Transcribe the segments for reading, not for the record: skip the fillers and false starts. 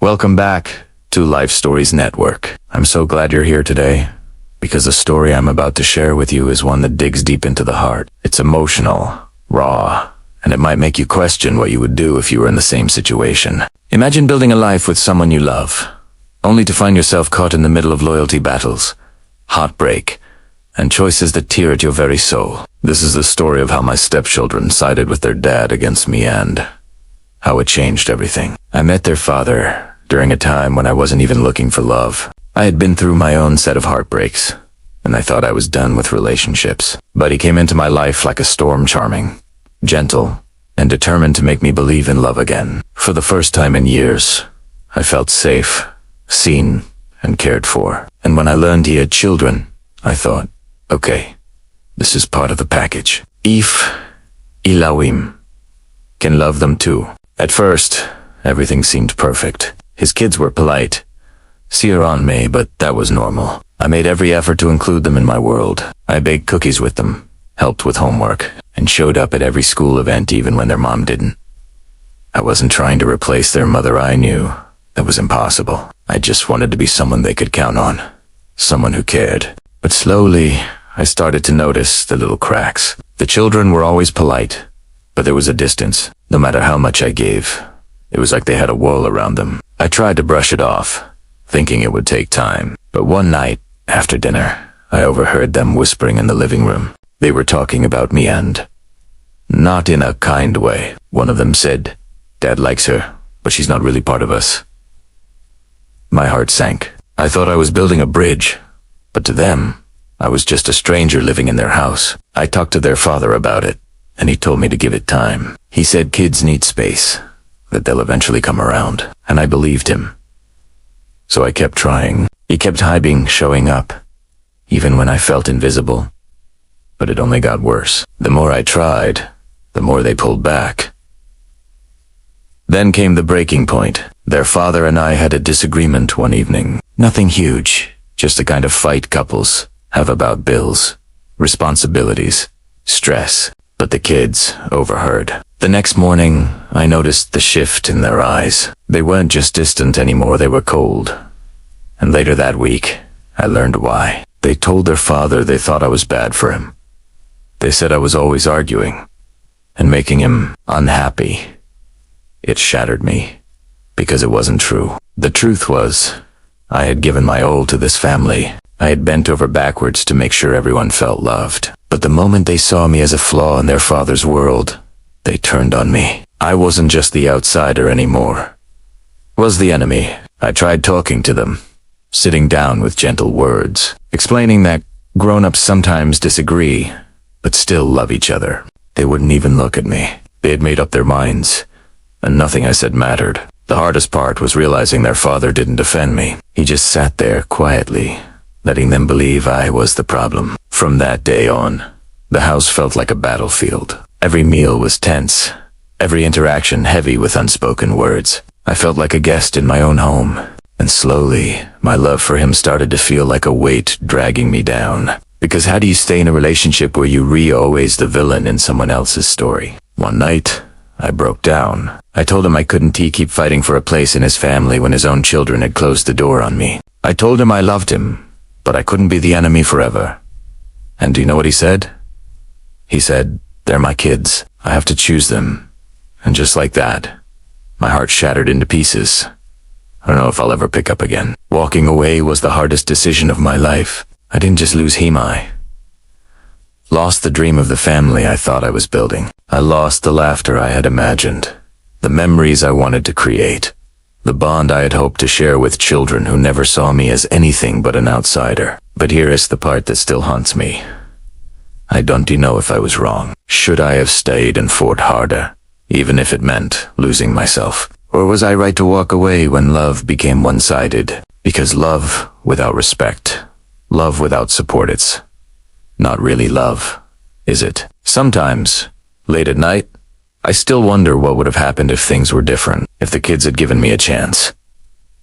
Welcome back to Life Stories Network. I'm so glad you're here today, because the story I'm about to share with you is one that digs deep into the heart. It's emotional, raw, and it might make you question what you would do if you were in the same situation. Imagine building a life with someone you love, only to find yourself caught in the middle of loyalty battles, heartbreak, and choices that tear at your very soul. This is the story of how my stepchildren sided with their dad against me and how it changed everything. I met their father during a time when I wasn't even looking for love. I had been through my own set of heartbreaks, and I thought I was done with relationships. But he came into my life like a storm, charming, gentle, and determined to make me believe in love again. For the first time in years, I felt safe, seen, and cared for. And when I learned he had children, I thought, okay, this is part of the package. If Ilawim can love them too. At first, everything seemed perfect. His kids were polite, sincere on me, but that was normal. I made every effort to include them in my world. I baked cookies with them, helped with homework, and showed up at every school event even when their mom didn't. I wasn't trying to replace their mother. I knew that was impossible. I just wanted to be someone they could count on, someone who cared. But slowly, I started to notice the little cracks. The children were always polite, but there was a distance. No matter how much I gave, it was like they had a wall around them. I tried to brush it off, thinking it would take time. But one night, after dinner, I overheard them whispering in the living room. They were talking about me and not in a kind way. One of them said, "Dad likes her, but she's not really part of us." My heart sank. I thought I was building a bridge, but to them, I was just a stranger living in their house. I talked to their father about it, and he told me to give it time. He said kids need space, that they'll eventually come around, and I believed him. So I kept trying. He kept hiding, showing up, even when I felt invisible. But it only got worse. The more I tried, the more they pulled back. Then came the breaking point. Their father and I had a disagreement one evening. Nothing huge, just the kind of fight couples have about bills, responsibilities, stress. But the kids overheard. The next morning, I noticed the shift in their eyes. They weren't just distant anymore, they were cold. And later that week, I learned why. They told their father they thought I was bad for him. They said I was always arguing and making him unhappy. It shattered me, because it wasn't true. The truth was, I had given my all to this family. I had bent over backwards to make sure everyone felt loved. But the moment they saw me as a flaw in their father's world, they turned on me. I wasn't just the outsider anymore. Was the enemy. I tried talking to them, sitting down with gentle words, explaining that grown-ups sometimes disagree, but still love each other. They wouldn't even look at me. They had made up their minds, and nothing I said mattered. The hardest part was realizing their father didn't defend me. He just sat there quietly, letting them believe I was the problem. From that day on, the house felt like a battlefield. Every meal was tense, every interaction heavy with unspoken words. I felt like a guest in my own home, and slowly, my love for him started to feel like a weight dragging me down. Because how do you stay in a relationship where you're always the villain in someone else's story? One night, I broke down. I told him I couldn't keep fighting for a place in his family when his own children had closed the door on me. I told him I loved him, but I couldn't be the enemy forever. And do you know what he said? He said, "They're my kids. I have to choose them." And just like that, my heart shattered into pieces. I don't know if I'll ever pick up again. Walking away was the hardest decision of my life. I didn't just lose him, I lost the dream of the family I thought I was building. I lost the laughter I had imagined, the memories I wanted to create, the bond I had hoped to share with children who never saw me as anything but an outsider. But here is the part that still haunts me. I don't know if I was wrong. Should I have stayed and fought harder, even if it meant losing myself? Or was I right to walk away when love became one-sided? Because love without respect, love without support, it's not really love, is it? Sometimes, late at night, I still wonder what would have happened if things were different, if the kids had given me a chance,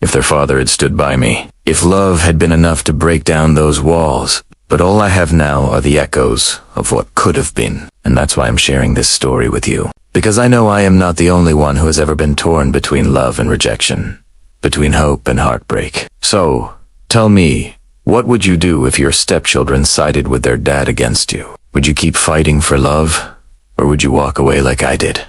if their father had stood by me, if love had been enough to break down those walls. But all I have now are the echoes of what could have been, and that's why I'm sharing this story with you. Because I know I am not the only one who has ever been torn between love and rejection. between hope and heartbreak. So, tell me, what would you do if your stepchildren sided with their dad against you? Would you keep fighting for love, or would you walk away like I did?